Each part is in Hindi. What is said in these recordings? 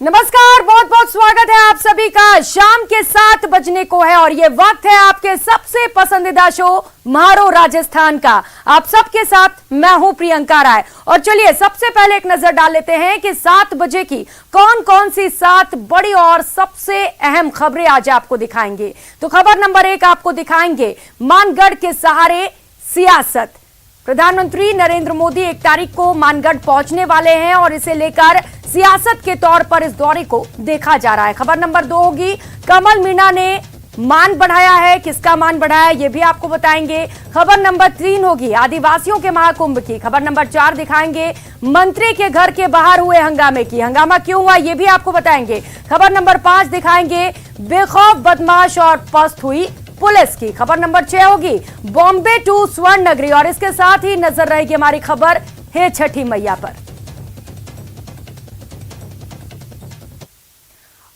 नमस्कार, बहुत बहुत स्वागत है आप सभी का। शाम के 7 बजने को है और ये वक्त है आपके सबसे पसंदीदा शो म्हारो राजस्थान का। आप सबके साथ मैं हूं प्रियंका राय। और चलिए सबसे पहले एक नजर डाल लेते हैं कि 7 बजे की कौन कौन सी 7 बड़ी और सबसे अहम खबरें आज आपको दिखाएंगे। तो खबर नंबर 1 आपको दिखाएंगे, मानगढ़ के सहारे सियासत। प्रधानमंत्री नरेंद्र मोदी 1 तारीख को मानगढ़ पहुंचने वाले हैं और इसे लेकर सियासत के तौर पर इस दौरे को देखा जा रहा है। खबर नंबर 2 होगी, कमल मीणा ने मान बढ़ाया है। किसका मान बढ़ाया ये भी आपको बताएंगे। खबर नंबर 3 होगी, आदिवासियों के महाकुंभ की। खबर नंबर 4 दिखाएंगे, मंत्री के घर के बाहर हुए हंगामे की। हंगामा क्यों हुआ ये भी आपको बताएंगे। खबर नंबर 5 दिखाएंगे, बेखौफ बदमाश और पस्त हुई पुलिस की। खबर नंबर 6 होगी, बॉम्बे टू स्वर्ण नगरी। और इसके साथ ही नजर रहेगी हमारी खबर हे छठी मैया पर।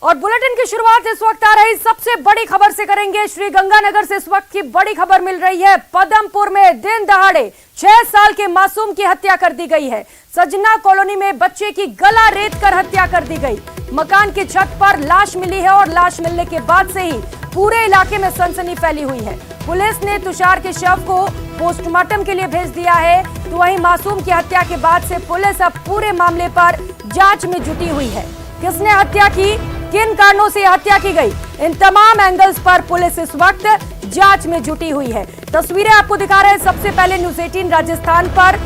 और बुलेटिन की शुरुआत इस वक्त आ रही सबसे बड़ी खबर से करेंगे। श्री गंगानगर से इस वक्त की बड़ी खबर मिल रही है। पदमपुर में दिन दहाड़े 6 साल के मासूम की हत्या कर दी गई है। सजना कॉलोनी में बच्चे की गला रेत कर हत्या कर दी गई। मकान की छत पर लाश मिली है और लाश मिलने के बाद से ही पूरे इलाके में सनसनी फैली हुई है। पुलिस ने तुषार के शव को पोस्टमार्टम के लिए भेज दिया है। तो वहीं मासूम की हत्या के बाद से पुलिस अब पूरे मामले पर जांच में जुटी हुई है। किसने हत्या की, किन कारणों से हत्या की गई, इन तमाम एंगल्स पर पुलिस इस वक्त जांच में जुटी हुई है। तस्वीरें आपको दिखा रहे हैं। सबसे पहले न्यूज़ 18 राजस्थान पर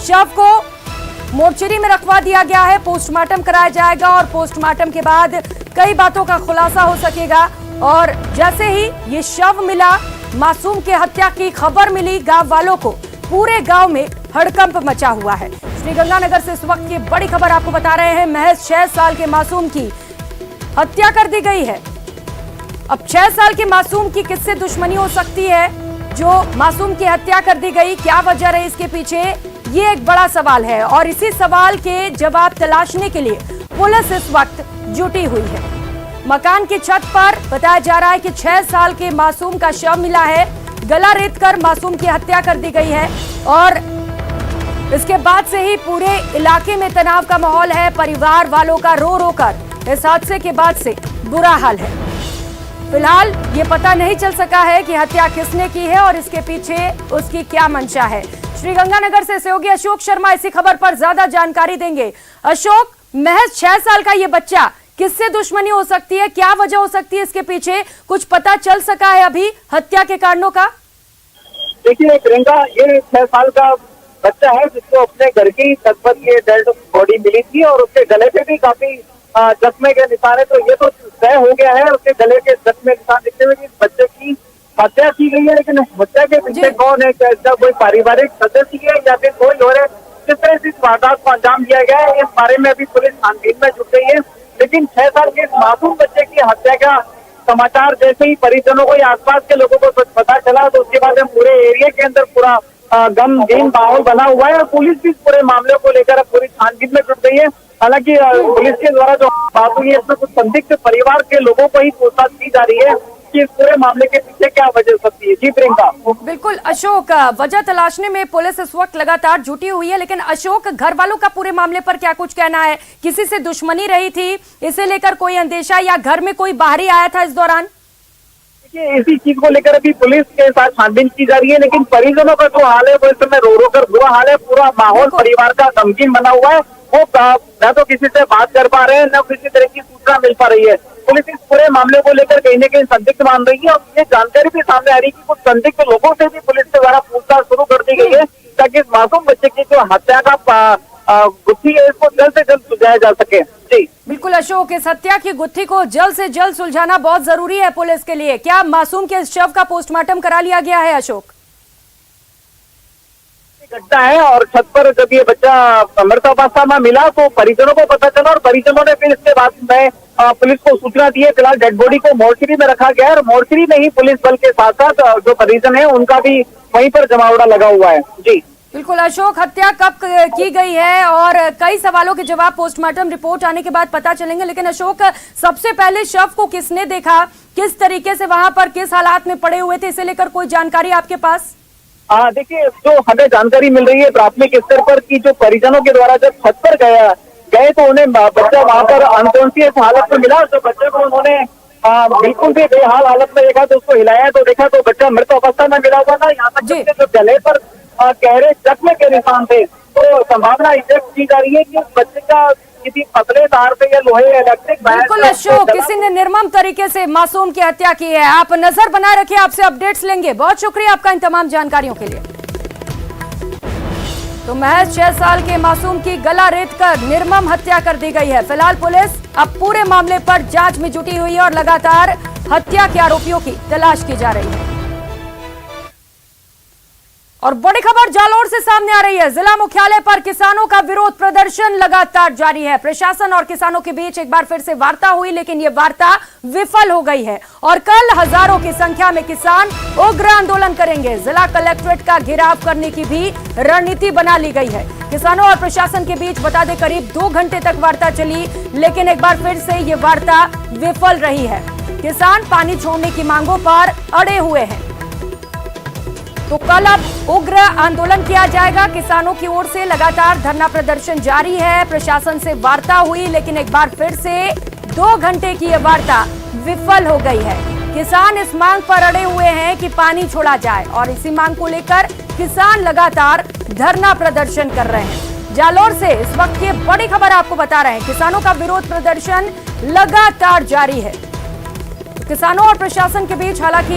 शव को मोर्चरी में रखवा दिया गया है। पोस्टमार्टम कराया जाएगा और पोस्टमार्टम के बाद कई बातों का खुलासा हो सकेगा। और जैसे ही ये शव मिला, मासूम की हत्या की खबर मिली गांव वालों को, पूरे गांव में हड़कंप मचा हुआ है। श्रीगंगानगर से इस वक्त की बड़ी खबर आपको बता रहे हैं। महज 6 साल के मासूम की हत्या कर दी गई है। अब 6 साल के मासूम की किससे दुश्मनी हो सकती है जो मासूम की हत्या कर दी गई, क्या वजह रही इसके पीछे, ये एक बड़ा सवाल है। और इसी सवाल के जवाब तलाशने के लिए पुलिस इस वक्त जुटी हुई है। मकान की छत पर बताया जा रहा है कि 6 साल के मासूम का शव मिला है। गला रेत कर मासूम की हत्या कर दी गई है और इसके बाद से ही पूरे इलाके में तनाव का माहौल है। परिवार वालों का रो रो कर इस हादसे के बाद से बुरा हाल है। फिलहाल ये पता नहीं चल सका है कि हत्या किसने की है और इसके पीछे उसकी क्या मंशा है। श्रीगंगानगर से सहयोगी अशोक शर्मा इसी खबर पर ज्यादा जानकारी देंगे। अशोक, महज 6 साल का ये बच्चा, किससे दुश्मनी हो सकती है, क्या वजह हो सकती है इसके पीछे, कुछ पता चल सका है अभी हत्या के कारणों का? देखिए प्रियंका, ये 6 साल का बच्चा है जिसको अपने घर की छत पर ये डेड बॉडी मिली थी और उसके गले पे भी काफी जख्मे के निशान है। तो ये तो तय हो गया है, उसके गले के जख्मे निशान दिखते हुए कि बच्चे की हत्या की गई है। लेकिन हत्या के पीछे कौन है, क्या इसका कोई पारिवारिक सदस्य है या फिर कोई और है, किस तरह से इस वारदात को अंजाम दिया गया है, इस बारे में अभी पुलिस छानबीन में जुट गई है। लेकिन 6 साल के मासूम बच्चे की हत्या का समाचार जैसे ही परिजनों को या आसपास के लोगों को पता चला तो उसके बाद पूरे एरिया के अंदर पूरा गमगीन माहौल बना हुआ है और पुलिस भी पूरे मामले को लेकर पूरी छानबीन में जुट गई है। हालांकि पुलिस के द्वारा जो बात हुई है इसमें कुछ संदिग्ध परिवार के लोगों को ही पूछताछ की जा रही है कि इस पूरे मामले के पीछे क्या वजह सकती है। जी प्रियंका। बिल्कुल अशोक, वजह तलाशने में पुलिस इस वक्त लगातार जुटी हुई है। लेकिन अशोक, घर वालों का पूरे मामले पर क्या कुछ कहना है? किसी से दुश्मनी रही थी, इसे लेकर कोई अंदेशा या घर में कोई बाहरी आया था इस दौरान? इसी चीज को लेकर अभी पुलिस के साथ छानबीन की जा रही है। लेकिन परिजनों का जो हाल है वो इस समय रो रो कर बुरा हाल है। पूरा माहौल परिवार का गमगीन बना हुआ है। वो न तो किसी से बात कर पा रहे हैं, न किसी तरह की सूचना मिल पा रही है। पुलिस इस पूरे मामले को लेकर कहीं न कहीं संदिग्ध मान रही है और ये जानकारी भी सामने आ रही है कि कुछ संदिग्ध लोगों से भी पुलिस के द्वारा पूछताछ शुरू कर दी गई है ताकि इस मासूम बच्चे की जो हत्या का गुत्थी है इसको जल्द से जल्द सुलझाया जा सके। जी बिल्कुल अशोक, इस हत्या की गुत्थी को जल्द से जल्द सुलझाना बहुत जरूरी है पुलिस के लिए। क्या मासूम के शव का पोस्टमार्टम करा लिया गया है अशोक? घटना है और छत पर जब ये बच्चा मृत अवस्था में मिला तो परिजनों को पता चला और परिजनों ने फिर इसके बाद में पुलिस को सूचना दी है। फिलहाल डेड बॉडी को मोर्चरी में रखा गया है और मोर्चरी में ही पुलिस बल के साथ साथ जो परिजन है उनका भी वहीं पर जमावड़ा लगा हुआ है। जी बिल्कुल अशोक, हत्या कब की गई है और कई सवालों के जवाब पोस्टमार्टम रिपोर्ट आने के बाद पता चलेंगे। लेकिन अशोक, सबसे पहले शव को किसने देखा, किस तरीके से वहां पर किस हालात में पड़े हुए थे, इसे लेकर कोई जानकारी आपके पास? देखिए, जो हमें जानकारी मिल रही है प्राथमिक स्तर पर कि जो परिजनों के द्वारा जब छत पर गए तो उन्हें बच्चा वहां पर अनकॉन्शियस हालत में मिला। तो बच्चे को उन्होंने बिल्कुल भी बेहाल हालत में देखा तो उसको हिलाया तो देखा तो बच्चा मृत अवस्था में मिला हुआ था। यहाँ तक कि जो गले पर गहरे जख्म के निशान थे, तो संभावना व्यक्त की जा रही है कि उस बच्चे का किसी पतले तार से या लोहे इलेक्ट्रिक बिल्कुल अशोक, किसी ने निर्मम तरीके से मासूम की हत्या की है। आप नजर बनाए रखिए, आपसे अपडेट्स लेंगे। बहुत शुक्रिया आपका इन तमाम जानकारियों के लिए। तो महज 6 साल के मासूम की गला रेत कर निर्मम हत्या कर दी गई है। फिलहाल पुलिस अब पूरे मामले पर जांच में जुटी हुई है और लगातार हत्या के आरोपियों की तलाश की जा रही है। और बड़ी खबर जालौर से सामने आ रही है। जिला मुख्यालय पर किसानों का विरोध प्रदर्शन लगातार जारी है। प्रशासन और किसानों के बीच एक बार फिर से वार्ता हुई, लेकिन ये वार्ता विफल हो गई है और कल हजारों की संख्या में किसान उग्र आंदोलन करेंगे। जिला कलेक्ट्रेट का घेराव करने की भी रणनीति बना ली गई है। किसानों और प्रशासन के बीच बता दें करीब 2 घंटे तक वार्ता चली, लेकिन एक बार फिर से ये वार्ता विफल रही है। किसान पानी छोड़ने की मांगों पर अड़े हुए हैं। तो कल अब उग्र आंदोलन किया जाएगा। किसानों की ओर से लगातार धरना प्रदर्शन जारी है। प्रशासन से वार्ता हुई, लेकिन एक बार फिर से 2 घंटे की यह वार्ता विफल हो गई है। किसान इस मांग पर अड़े हुए हैं कि पानी छोड़ा जाए और इसी मांग को लेकर किसान लगातार धरना प्रदर्शन कर रहे हैं। जालौर से इस वक्त की बड़ी खबर आपको बता रहे हैं। किसानों का विरोध प्रदर्शन लगातार जारी है। किसानों और प्रशासन के बीच हालांकि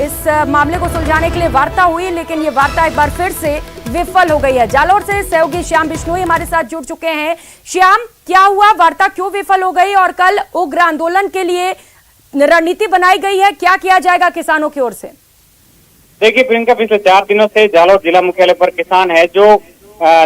इस मामले को सुलझाने के लिए वार्ता हुई, लेकिन ये वार्ता एक बार फिर से विफल हो गई है। जालौर से सहयोगी श्याम बिश्नोई हमारे साथ जुड़ चुके हैं। श्याम, क्या हुआ, वार्ता क्यों विफल हो गई और कल उग्र आंदोलन के लिए रणनीति बनाई गई है, क्या किया जाएगा किसानों की ओर से? देखिए प्रियंका, पिछले 4 दिनों से जालौर जिला मुख्यालय पर किसान है जो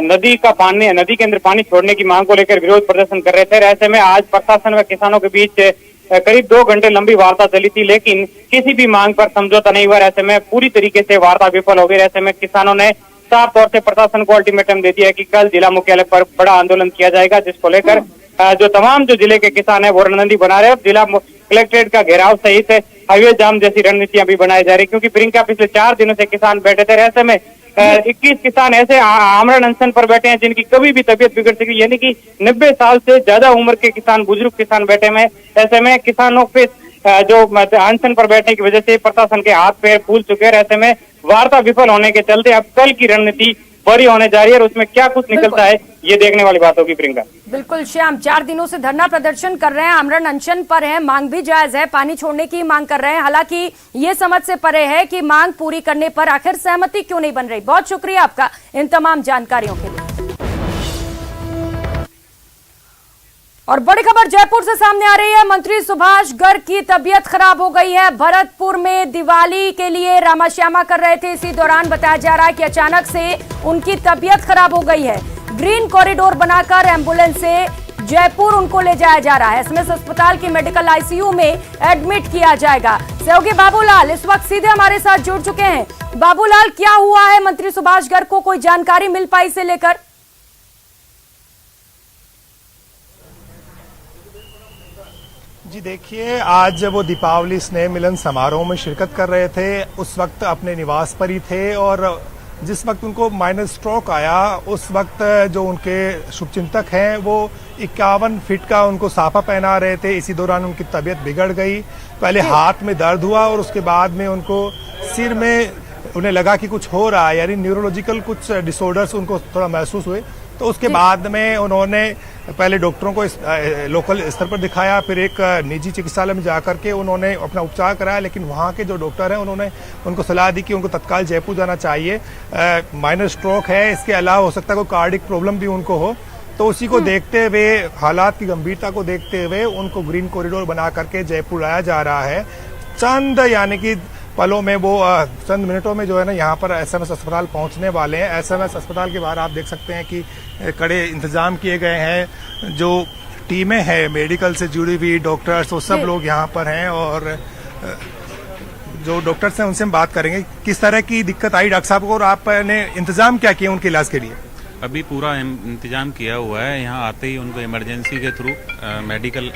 नदी के अंदर पानी छोड़ने की मांग को लेकर विरोध प्रदर्शन कर रहे थे। ऐसे में आज प्रशासन व किसानों के बीच करीब 2 घंटे लंबी वार्ता चली थी, लेकिन किसी भी मांग पर समझौता नहीं हुआ। ऐसे में पूरी तरीके से वार्ता विफल हो गई। ऐसे में किसानों ने साफ तौर से प्रशासन को अल्टीमेटम दे दिया है कि कल जिला मुख्यालय पर बड़ा आंदोलन किया जाएगा, जिसको लेकर जो तमाम जो जिले के किसान है वो रणनीति बना रहे हैं। जिला कलेक्ट्रेट का घेराव सहित हाईवे जाम जैसी रणनीतियां भी बनाई जा रही, क्योंकि प्रियंका पिछले 4 दिनों से किसान बैठे थे। ऐसे में 21 किसान ऐसे आमरण अनशन पर बैठे हैं जिनकी कभी भी तबीयत बिगड़ सकी, यानी कि 90 साल से ज्यादा उम्र के किसान, बुजुर्ग किसान बैठे हैं। ऐसे में किसानों पे जो अनशन पर बैठने की वजह से प्रशासन के हाथ पैर फूल चुके हैं। ऐसे में वार्ता विफल होने के चलते अब कल की रणनीति बड़ी होने जा रही है और उसमें क्या कुछ निकलता है ये देखने वाली बात होगी। प्रियंका, बिल्कुल श्याम, 4 दिनों से धरना प्रदर्शन कर रहे हैं, आमरण अनशन पर हैं, मांग भी जायज है, पानी छोड़ने की मांग कर रहे हैं। हालांकि ये समझ से परे है कि मांग पूरी करने पर आखिर सहमति क्यों नहीं बन रही। बहुत शुक्रिया आपका इन तमाम जानकारियों के लिए। और बड़ी खबर जयपुर से सामने आ रही है। मंत्री सुभाष गर्ग की तबीयत खराब हो गई है। भरतपुर में दिवाली के लिए रामाश्यामा कर रहे थे, इसी दौरान बताया जा रहा है कि अचानक से उनकी तबीयत खराब हो गई है। ग्रीन कॉरिडोर बनाकर एम्बुलेंस से जयपुर उनको ले जाया जा रहा है। एसएमएस अस्पताल के मेडिकल आईसीयू में एडमिट किया जाएगा। सहयोगी बाबूलाल इस वक्त सीधे हमारे साथ जुड़ चुके हैं। बाबूलाल, क्या हुआ है मंत्री सुभाष गर्ग को, कोई जानकारी मिल पाई इसे लेकर? जी देखिए, आज जब वो दीपावली स्नेह मिलन समारोह में शिरकत कर रहे थे, उस वक्त अपने निवास पर ही थे और जिस वक्त उनको माइनर स्ट्रोक आया उस वक्त जो उनके शुभचिंतक हैं वो 51 फीट का उनको साफा पहना रहे थे। इसी दौरान उनकी तबीयत बिगड़ गई। पहले हाथ में दर्द हुआ और उसके बाद में उनको सिर में उन्हें लगा कि कुछ हो रहा है, यानी न्यूरोलॉजिकल कुछ डिसऑर्डर्स उनको थोड़ा महसूस हुए। तो उसके बाद में उन्होंने पहले डॉक्टरों को लोकल स्तर पर दिखाया, फिर एक निजी चिकित्सालय में जाकर के उन्होंने अपना उपचार कराया, लेकिन वहाँ के जो डॉक्टर हैं उन्होंने उनको सलाह दी कि उनको तत्काल जयपुर जाना चाहिए। माइनर स्ट्रोक है, इसके अलावा हो सकता है कोई कार्डिक प्रॉब्लम भी उनको हो। तो उसी को देखते हुए, हालात की गंभीरता को देखते हुए उनको ग्रीन कॉरिडोर बना करके जयपुर लाया जा रहा है। चंद यानी कि पलों में वो चंद मिनटों में जो है ना यहाँ पर एसएमएस अस्पताल पहुँचने वाले हैं। एसएमएस अस्पताल के बाहर आप देख सकते हैं कि कड़े इंतजाम किए गए हैं। जो टीमें हैं मेडिकल से जुड़ी हुई, डॉक्टर्स, वो सब लोग यहाँ पर हैं और जो डॉक्टर्स हैं उनसे हम बात करेंगे। किस तरह की दिक्कत आई डॉक्टर साहब को और आपने इंतजाम क्या किए उनके इलाज के लिए? अभी पूरा इंतजाम किया हुआ है। यहाँ आते ही उनको इमरजेंसी के थ्रू मेडिकल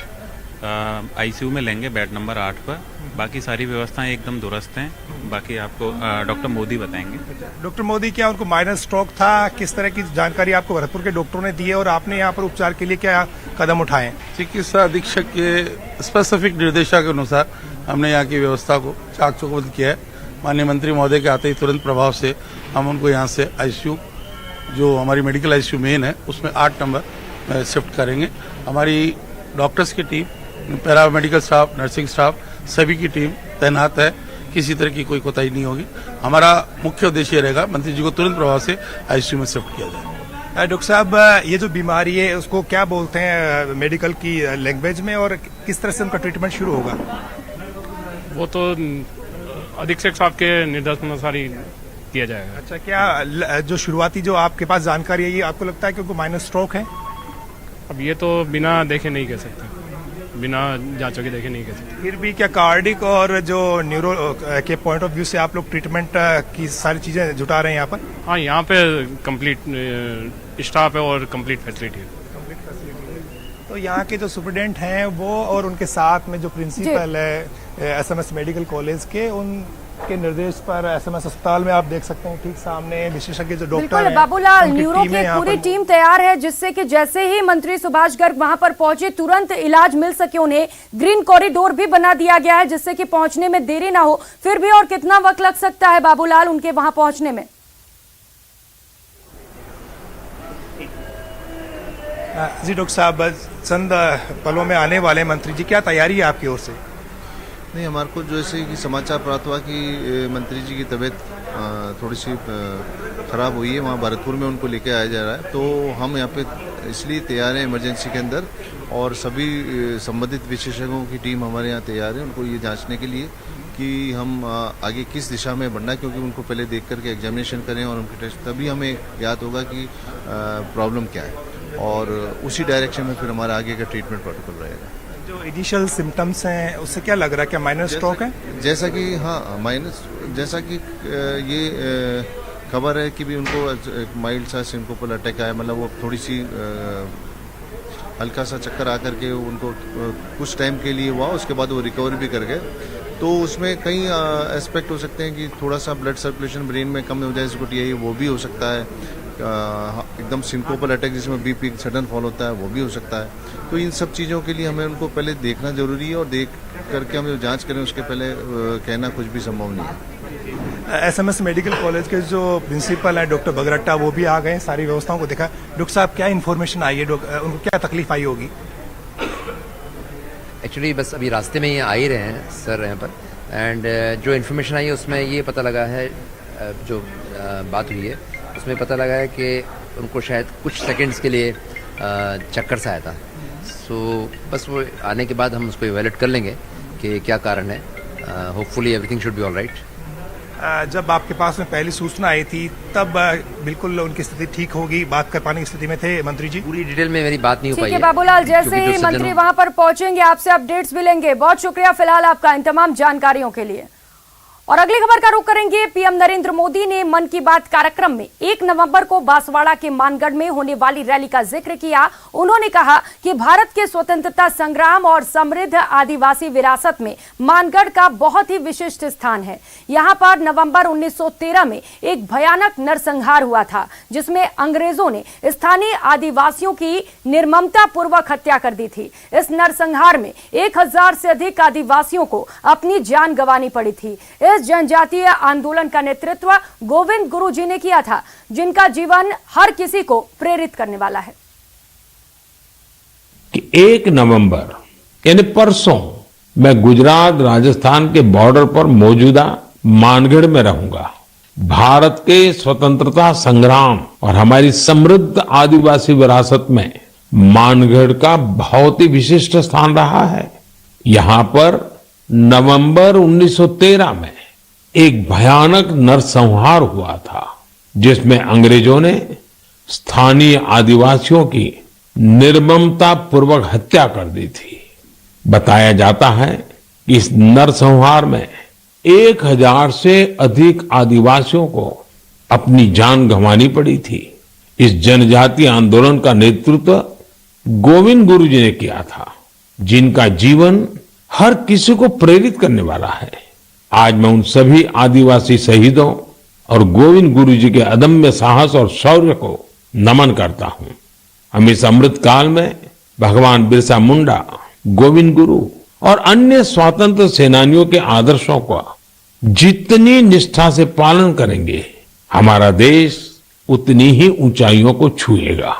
आईसीयू में लेंगे बेड नंबर 8 पर। बाकी सारी व्यवस्थाएं एकदम दुरुस्त हैं। बाकी आपको डॉक्टर मोदी बताएंगे। डॉक्टर मोदी, क्या उनको माइनर स्ट्रोक था? किस तरह की जानकारी आपको भरतपुर के डॉक्टरों ने दी है और आपने यहाँ पर उपचार के लिए क्या कदम उठाए? चिकित्सा अधीक्षक के स्पेसिफिक निर्देशा के अनुसार हमने यहाँ की व्यवस्था को चाक चौबंद किया है। माननीय मंत्री महोदय के आते ही तुरंत प्रभाव से हम उनको यहाँ से आईसीयू, जो हमारी मेडिकल आईसीयू मेन है, उसमें 8 नंबर में शिफ्ट करेंगे। हमारी डॉक्टर्स की team, paramedical staff, nursing staff, सभी की टीम तैनात है। किसी तरह की कोई कोताही नहीं होगी। हमारा मुख्य उद्देश्य रहेगा मंत्री जी को तुरंत प्रभाव से आईसीयू में शिफ्ट किया जाए। डॉक्टर साहब, ये जो बीमारी है उसको क्या बोलते हैं मेडिकल की लैंग्वेज में, और किस तरह से उनका ट्रीटमेंट शुरू होगा? वो तो अधीक्षक साहब के निर्देशानुसार ही किया जाएगा। अच्छा, क्या जो शुरुआती जो आपके पास जानकारी है, ये आपको लगता है कि उनको माइनर स्ट्रोक है? अब ये तो बिना देखे नहीं कह सकते, बिना जांचों के देखे नहीं कह सकते। फिर भी क्या कार्डिक और जो न्यूरो के पॉइंट ऑफ व्यू से आप लोग ट्रीटमेंट की सारी चीजें जुटा रहे हैं यहाँ पर? हाँ, यहाँ पे कंप्लीट स्टाफ है और कंप्लीट फैसिलिटी है। तो यहाँ के जो सुप्रिटेंडेंट हैं वो और उनके साथ में जो प्रिंसिपल है एसएमएस मेडिकल कॉलेज के, उनके निर्देश पर एसएमएस अस्पताल में आप देख सकते हैं ठीक सामने विशेषज्ञ जो डॉक्टर बिल्कुल हैं, बाबूलाल, उनकी न्यूरो टीम है की यहाँ पूरी पर। टीम तैयार है, जिससे कि जैसे ही मंत्री सुभाष गर्ग वहां पर पहुंचे तुरंत इलाज मिल सके उन्हें। ग्रीन कॉरिडोर भी बना दिया गया है जिससे कि पहुंचने में देरी ना हो। फिर भी और कितना वक्त लग सकता है बाबूलाल उनके वहां पहुंचने में? जी डॉक्टर साहब, चंद पलों में आने वाले मंत्री जी, क्या तैयारी है आपकी ओर से? नहीं, हमारे को जैसे कि समाचार प्राप्त हुआ कि मंत्री जी की तबीयत थोड़ी सी खराब हुई है, वहाँ भरतपुर में उनको लेके आया जा रहा है। तो हम यहाँ पे इसलिए तैयार हैं इमरजेंसी के अंदर, और सभी संबंधित विशेषज्ञों की टीम हमारे यहाँ तैयार है उनको ये जांचने के लिए कि हम आगे किस दिशा में बढ़ना है, क्योंकि उनको पहले देख करके एग्जामिनेशन करें और उनके टेस्ट, तभी हमें याद होगा कि प्रॉब्लम क्या है, और उसी डायरेक्शन में फिर हमारा आगे का ट्रीटमेंट प्रोटोकॉल रहेगा। जो इनिशियल सिम्टम्स हैं उससे क्या लग रहा है, क्या माइनर स्ट्रोक है? जैसा कि हाँ, माइनस, जैसा कि ये खबर है कि भी उनको माइल्ड सा सिंकोपल अटैक आया, मतलब वो थोड़ी सी हल्का सा चक्कर आकर के उनको कुछ टाइम के लिए हुआ, उसके बाद वो रिकवर भी कर गए। तो उसमें कई एस्पेक्ट हो सकते हैं कि थोड़ा सा ब्लड सर्कुलेशन ब्रेन में कम हो जाए, इसको टीआई, वो भी हो सकता है। एकदम सिंकोपल अटैक जिसमें बीपी सडन फॉल होता है, वो भी हो सकता है। तो इन सब चीज़ों के लिए हमें उनको पहले देखना जरूरी है, और देख करके हम जो जांच करें उसके पहले कहना कुछ भी संभव नहीं है। एसएमएस मेडिकल कॉलेज के जो प्रिंसिपल हैं डॉक्टर बगरट्टा, वो भी आ गए, सारी व्यवस्थाओं को देखा। डॉक्टर साहब, क्या इन्फॉर्मेशन आई है, उनको क्या तकलीफ आई होगी? एक्चुअली बस अभी रास्ते में ये आ ही रहे हैं सर यहाँ पर, एंड जो इन्फॉर्मेशन आई है उसमें ये पता लगा है, जो बात हुई है उसमें पता लगा है कि उनको शायद कुछ सेकंड्स के लिए चक्कर सा आया था। सो बस वो आने के बाद हम उसको इवैल्यूएट कर लेंगे कि क्या कारण है। Hopefully everything should be all right. जब आपके पास में पहली सूचना आई थी तब बिल्कुल उनकी स्थिति ठीक होगी, बात कर पाने की स्थिति में थे मंत्री जी? पूरी डिटेल में मेरी बात नहीं हो पाई है बाबूलाल, जैसे ही मंत्री वहां पर पहुंचेंगे आपसे अपडेट्स भी लेंगे। बहुत शुक्रिया फिलहाल आपका इन तमाम जानकारियों के लिए। और अगली खबर का रुख करेंगे। पीएम नरेंद्र मोदी ने मन की बात कार्यक्रम में 1 नवंबर को बांसवाड़ा के मानगढ़ में होने वाली रैली का जिक्र किया। उन्होंने कहा कि भारत के स्वतंत्रता संग्राम और समृद्ध आदिवासी विरासत में मानगढ़ का बहुत ही विशिष्ट स्थान है। यहां पर नवंबर 1913 में एक भयानक नरसंहार हुआ था, जिसमें अंग्रेजों ने स्थानीय आदिवासियों की निर्ममता पूर्वक हत्या कर दी थी। इस नरसंहार में 1000 से अधिक आदिवासियों को अपनी जान गंवानी पड़ी थी। इस जनजातीय आंदोलन का नेतृत्व गोविंद गुरु जी ने किया था, जिनका जीवन हर किसी को प्रेरित करने वाला है। कि 1 नवंबर यानी परसों मैं गुजरात राजस्थान के बॉर्डर पर मौजूदा मानगढ़ में रहूंगा। भारत के स्वतंत्रता संग्राम और हमारी समृद्ध आदिवासी विरासत में मानगढ़ का बहुत ही विशिष्ट स्थान रहा है। यहां पर नवंबर 1913 में एक भयानक नरसंहार हुआ था, जिसमें अंग्रेजों ने स्थानीय आदिवासियों की निर्ममता पूर्वक हत्या कर दी थी। बताया जाता है कि इस नरसंहार में 1000 से अधिक आदिवासियों को अपनी जान गंवानी पड़ी थी। इस जनजातीय आंदोलन का नेतृत्व गोविंद गुरु जी ने किया था। जिनका जीवन हर किसी को प्रेरित करने वाला है। आज मैं उन सभी आदिवासी शहीदों और गोविंद गुरु जी के अदम्य साहस और शौर्य को नमन करता हूं। हम इस अमृत काल में भगवान बिरसा मुंडा, गोविंद गुरु और अन्य स्वतंत्र सेनानियों के आदर्शों का जितनी निष्ठा से पालन करेंगे, हमारा देश उतनी ही ऊंचाइयों को छुएगा।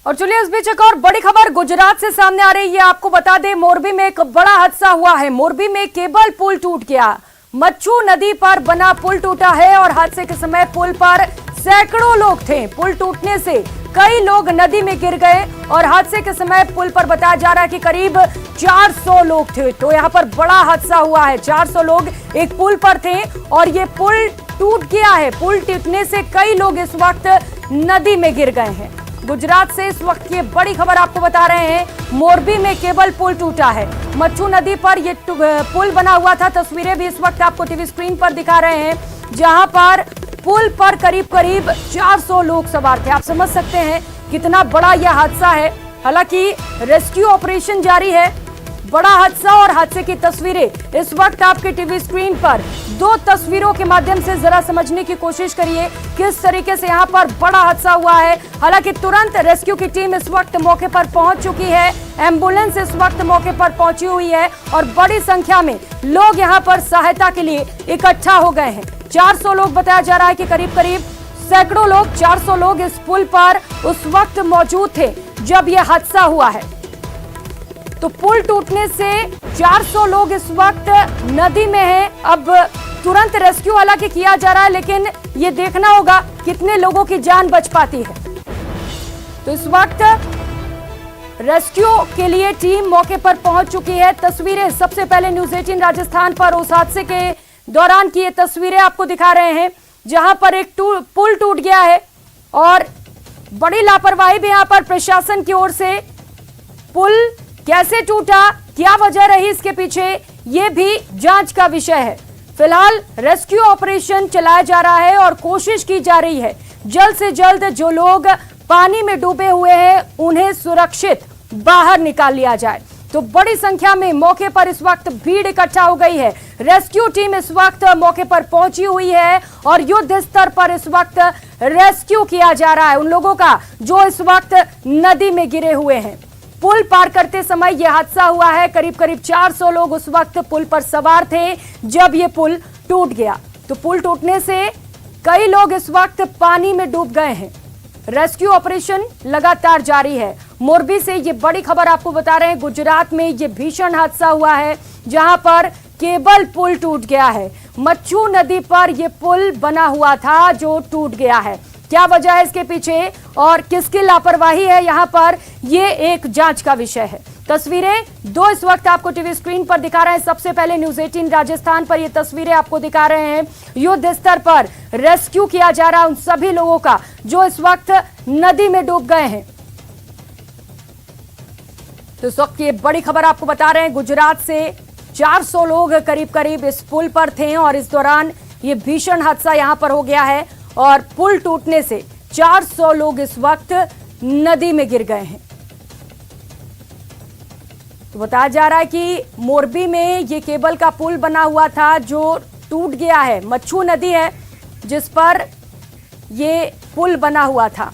और चलिए इस बीच एक और बड़ी खबर गुजरात से सामने आ रही है। आपको बता दें, मोरबी में एक बड़ा हादसा हुआ है। मोरबी में केबल पुल टूट गया। मच्छू नदी पर बना पुल टूटा है और हादसे के समय पुल पर सैकड़ों लोग थे। पुल टूटने से कई लोग नदी में गिर गए और हादसे के समय पुल पर बताया जा रहा है कि करीब 400 लोग थे। तो यहाँ पर बड़ा हादसा हुआ है। 400 लोग एक पुल पर थे और ये पुल टूट गया है। पुल टूटने से कई लोग इस वक्त नदी में गिर गए हैं। गुजरात से इस वक्त ये बड़ी खबर आपको बता रहे हैं। मोरबी में केबल पुल टूटा है। मच्छू नदी पर ये पुल बना हुआ था। तस्वीरें भी इस वक्त आपको टीवी स्क्रीन पर दिखा रहे हैं, जहां पर पुल पर करीब 400 लोग सवार थे। आप समझ सकते हैं कितना बड़ा यह हादसा है। हालांकि रेस्क्यू ऑपरेशन जारी है। बड़ा हादसा और हादसे की तस्वीरें इस वक्त आपके टीवी स्क्रीन पर। दो तस्वीरों के माध्यम से जरा समझने की कोशिश करिए किस तरीके से यहाँ पर बड़ा हादसा हुआ है। हालांकि तुरंत रेस्क्यू की टीम इस वक्त मौके पर पहुंच चुकी है। एम्बुलेंस इस वक्त मौके पर पहुंची हुई है और बड़ी संख्या में लोग यहाँ पर सहायता के लिए इकट्ठा हो गए हैं। 400 लोग बताया जा रहा है कि करीब सैकड़ों लोग, 400 लोग इस पुल पर उस वक्त मौजूद थे जब यह हादसा हुआ है। तो पुल टूटने से 400 लोग इस वक्त नदी में हैं। अब तुरंत रेस्क्यू हालांकि किया जा रहा है, लेकिन ये देखना होगा कितने लोगों की जान बच पाती है। तो इस वक्त रेस्क्यू के लिए टीम मौके पर पहुंच चुकी है। तस्वीरें सबसे पहले न्यूज़ 18 राजस्थान पर उस हादसे के दौरान की ये तस्वीरें आपको दिखा रहे हैं, जहां पर एक पुल टूट गया है और बड़ी लापरवाही भी यहां पर प्रशासन की ओर से। पुल कैसे टूटा, क्या वजह रही इसके पीछे, ये भी जांच का विषय है। फिलहाल रेस्क्यू ऑपरेशन चलाया जा रहा है और कोशिश की जा रही है जल्द से जल्द जो लोग पानी में डूबे हुए हैं उन्हें सुरक्षित बाहर निकाल लिया जाए। तो बड़ी संख्या में मौके पर इस वक्त भीड़ इकट्ठा हो गई है। रेस्क्यू टीम इस वक्त मौके पर पहुंची हुई है और युद्ध स्तर पर इस वक्त रेस्क्यू किया जा रहा है उन लोगों का जो इस वक्त नदी में गिरे हुए हैं। पुल पार करते समय यह हादसा हुआ है। करीब 400 लोग उस वक्त पुल पर सवार थे जब यह पुल टूट गया। तो पुल टूटने से कई लोग इस वक्त पानी में डूब गए हैं। रेस्क्यू ऑपरेशन लगातार जारी है। मोरबी से ये बड़ी खबर आपको बता रहे हैं। गुजरात में ये भीषण हादसा हुआ है जहां पर केबल पुल टूट गया है। मच्छू नदी पर यह पुल बना हुआ था जो टूट गया है। क्या वजह है इसके पीछे और किसकी लापरवाही है यहाँ पर, ये एक जांच का विषय है। तस्वीरें दो इस वक्त आपको टीवी स्क्रीन पर दिखा रहे हैं। सबसे पहले न्यूज़ 18 राजस्थान पर ये तस्वीरें आपको दिखा रहे हैं। युद्ध स्तर पर रेस्क्यू किया जा रहा है उन सभी लोगों का जो इस वक्त नदी में डूब गए हैं। तो इस वक्त ये बड़ी खबर आपको बता रहे हैं। गुजरात से 400 लोग करीब इस पुल पर थे और इस दौरान ये भीषण हादसा यहां पर हो गया है और पुल टूटने से 400 लोग इस वक्त नदी में गिर गए हैं। तो बताया जा रहा है कि मोरबी में ये केबल का पुल बना हुआ था जो टूट गया है। मच्छू नदी है जिस पर ये पुल बना हुआ था।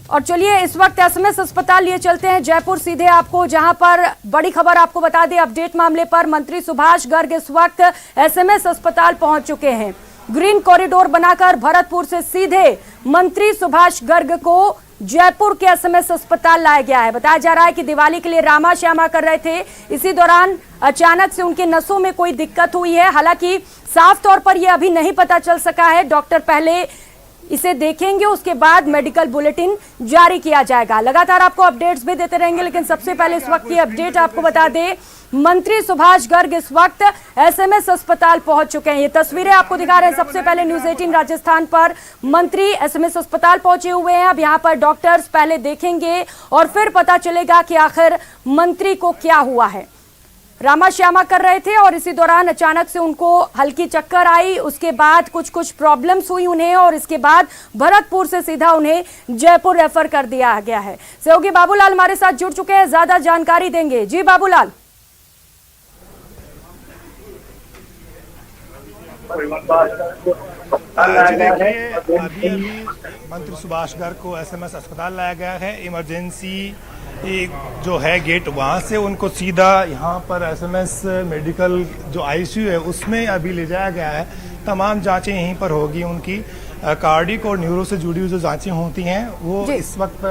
और चलिए इस वक्त एसएमएस अस्पताल लिए चलते हैं जयपुर सीधे आपको, जहां पर बड़ी खबर आपको बता दें अपडेट मामले पर। मंत्री सुभाष गर्ग इस वक्त एसएमएस अस्पताल पहुंच चुके हैं। ग्रीन कॉरिडोर बनाकर भरतपुर से सीधे मंत्री सुभाष गर्ग को जयपुर के एसएमएस अस्पताल लाया गया है। बताया जा रहा है कि दिवाली के लिए रामा श्यामा कर रहे थे, इसी दौरान अचानक से उनके नसों में कोई दिक्कत हुई है। हालांकि साफ तौर पर यह अभी नहीं पता चल सका है। डॉक्टर पहले इसे देखेंगे, उसके बाद मेडिकल बुलेटिन जारी किया जाएगा। लगातार आपको अपडेट्स भी देते रहेंगे, लेकिन सबसे पहले इस वक्त की अपडेट आपको बता दें, मंत्री सुभाष गर्ग इस वक्त एसएमएस अस्पताल पहुंच चुके हैं। ये तस्वीरें आपको दिखा रहे हैं सबसे पहले न्यूज़ 18 राजस्थान पर। मंत्री एसएमएस अस्पताल पहुंचे हुए हैं। अब यहां पर डॉक्टर्स पहले देखेंगे और फिर पता चलेगा कि आखिर मंत्री को क्या हुआ है। रामा श्यामा कर रहे थे और इसी दौरान अचानक से उनको हल्की चक्कर आई। उसके बाद कुछ प्रॉब्लम्स हुई उन्हें और इसके बाद भरतपुर से सीधा उन्हें जयपुर रेफर कर दिया गया है। सहयोगी बाबूलाल हमारे साथ जुड़ चुके हैं, ज्यादा जानकारी देंगे। जी बाबूलाल। जी देखिए, अभी मंत्री सुभाष गर्ग को एसएमएस अस्पताल लाया गया है। इमरजेंसी जो है गेट, वहां से उनको सीधा यहाँ पर एसएमएस मेडिकल जो आईसीयू है उसमें अभी ले जाया गया है। तमाम जांचें यहीं पर होगी उनकी। कार्डिक और न्यूरो से जुड़ी हुई जो जांचें होती हैं वो इस वक्त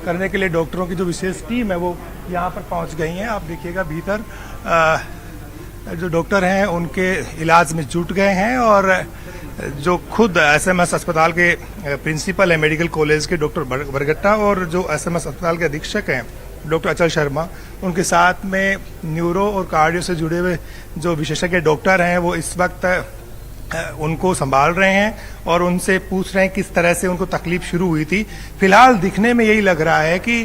करने के लिए डॉक्टरों की जो विशेष टीम है वो यहाँ पर पहुंच गई है। आप देखिएगा भीतर जो डॉक्टर हैं उनके इलाज में जुट गए हैं और जो खुद एसएमएस अस्पताल के प्रिंसिपल है मेडिकल कॉलेज के डॉक्टर बरगट्टा और जो एसएमएस अस्पताल के अधीक्षक हैं डॉक्टर अचल शर्मा, उनके साथ में न्यूरो और कार्डियो से जुड़े हुए जो विशेषज्ञ डॉक्टर हैं वो इस वक्त उनको संभाल रहे हैं और उनसे पूछ रहे हैं किस तरह से उनको तकलीफ शुरू हुई थी। फिलहाल दिखने में यही लग रहा है कि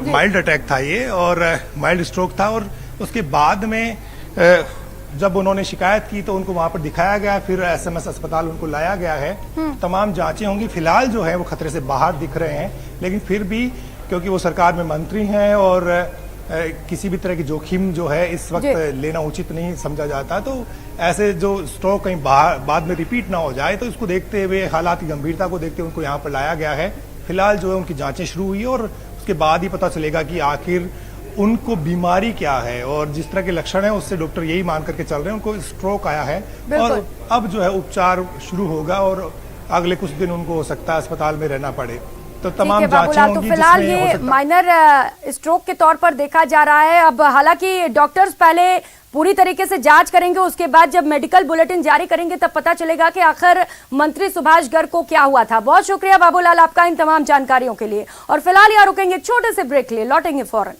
माइल्ड अटैक था ये और माइल्ड स्ट्रोक था और उसके बाद में जब उन्होंने शिकायत की तो उनको वहां पर दिखाया गया, फिर एसएमएस अस्पताल उनको लाया गया है। तमाम जांचें होंगी। फिलहाल जो है वो खतरे से बाहर दिख रहे हैं, लेकिन फिर भी क्योंकि वो सरकार में मंत्री हैं और किसी भी तरह की जोखिम जो है इस वक्त लेना उचित नहीं समझा जाता, तो ऐसे जो स्ट्रोक कहीं बाद में रिपीट ना हो जाए तो इसको देखते हुए, हालात की गंभीरता को देखते हुए उनको यहाँ पर लाया गया है। फिलहाल जो है उनकी जांचें शुरू हुई और उसके बाद ही पता चलेगा कि आखिर उनको बीमारी क्या है और जिस तरह के लक्षण है उससे डॉक्टर यही मान करके चल रहे हैं उनको स्ट्रोक आया है और अब जो है उपचार शुरू होगा और अगले कुछ दिन उनको हो सकता है अस्पताल में रहना पड़े। तो तमाम जांचें होंगी। तो फिलहाल ये माइनर स्ट्रोक के तौर पर देखा जा रहा है। अब हालांकि डॉक्टर्स पहले पूरी तरीके से जांच करेंगे, उसके बाद जब मेडिकल बुलेटिन जारी करेंगे तब पता चलेगा कि आखिर मंत्री सुभाष गर्ग को क्या हुआ था। बहुत शुक्रिया बाबूलाल आपका इन तमाम जानकारियों के लिए। और फिलहाल यहाँ रुकेंगे छोटे से ब्रेक लिए, लौटेंगे फौरन।